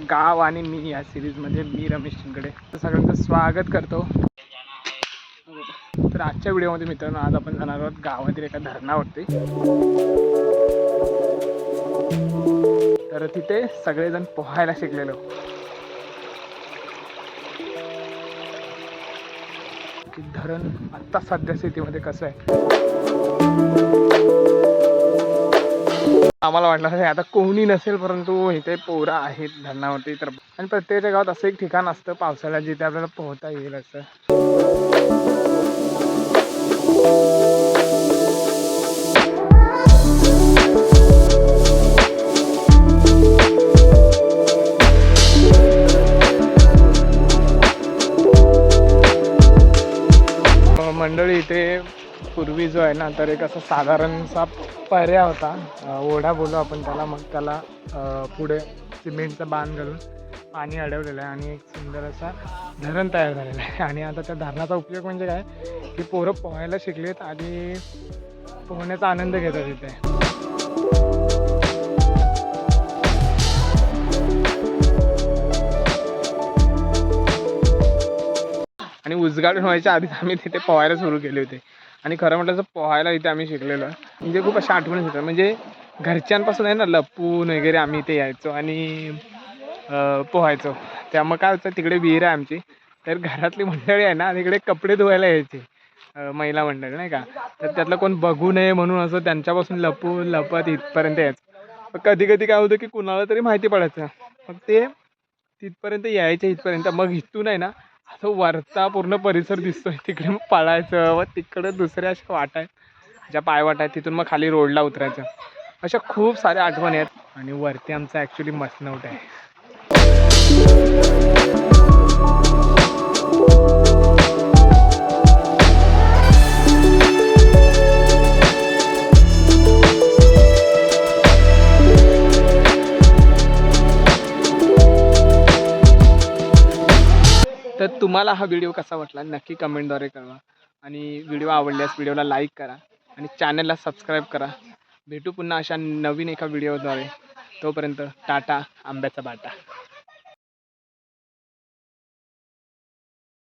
गाव आणि मी या सिरीजमध्ये मी रमेश शिंगडे सगळ्यांचं स्वागत करतो. तर आजच्या व्हिडिओमध्ये मित्रांनो आज आपण जाणार आहोत गावातील एका धरणावरती. तर तिथे सगळेजण पोहायला शिकलेलो. की धरण आत्ता सध्या स्थितीमध्ये कसं आहे. आम्हाला वाटलं आता कोणी नसेल, परंतु इथे पोरं आहेत धरणावरती. तर आणि प्रत्येकाच्या गावात असं एक ठिकाण असतं पावसाळ्यात जिथे आपल्याला पोहता येईल असं. मंडळी इथे पूर्वी जो आहे ना तर एक असा साधारणसा पर्याय होता, ओढा बोलू आपण त्याला. मग त्याला पुढे सिमेंटचा बांध घालून पाणी अडवलेलं आहे आणि एक सुंदर असा धरण तयार झालेलं आहे. आणि आता त्या धरणाचा उपयोग म्हणजे काय की पोरं पोहायला शिकलेत आणि पोहण्याचा आनंद घेतात इथे. आणि उजगाडून व्हायच्या आधीच आम्ही तिथे पोहायला सुरू केले होते. आणि खरं म्हटलं तर पोहायला इथे आम्ही शिकलेलो म्हणजे खूप अशा आठवणी होत्या. म्हणजे घरच्यांपासून आहे ना लपून वगैरे आम्ही इथे यायचो आणि पोहायचो. त्यामुळे काय होतं तिकडे विहीर आहे आमची. तर घरातली मंडळी आहे ना तिकडे कपडे धुवायला यायचे, महिला मंडळी नाही का. तर त्यातलं कोण बघू नये म्हणून असं त्यांच्यापासून लपत इथपर्यंत यायचं. कधी कधी काय होतं की कुणाला तरी माहिती पडायचं, मग ते तिथपर्यंत यायचे इथपर्यंत. मग इथून आहे ना असं वरचा पूर्ण परिसर दिसतोय तिकडे मग पळायचं. मग तिकडं दुसऱ्या अशा वाटा आहेत ज्या पायवाटा आहेत तिथून मग खाली रोडला उतरायचं. अशा खूप साऱ्या आठवणी आहेत. आणि वरती आमचं ॲक्च्युली मसनवट आहे. तर तुम्हाला हा व्हिडिओ कसा वाटला नक्की कमेंटद्वारे कळवा. आणि व्हिडिओ आवडल्यास व्हिडिओला लाईक करा आणि चॅनलला सबस्क्राईब करा. भेटू पुन्हा अशा नवीन एका व्हिडिओद्वारे. तोपर्यंत टाटा, आंब्याचा बाटा.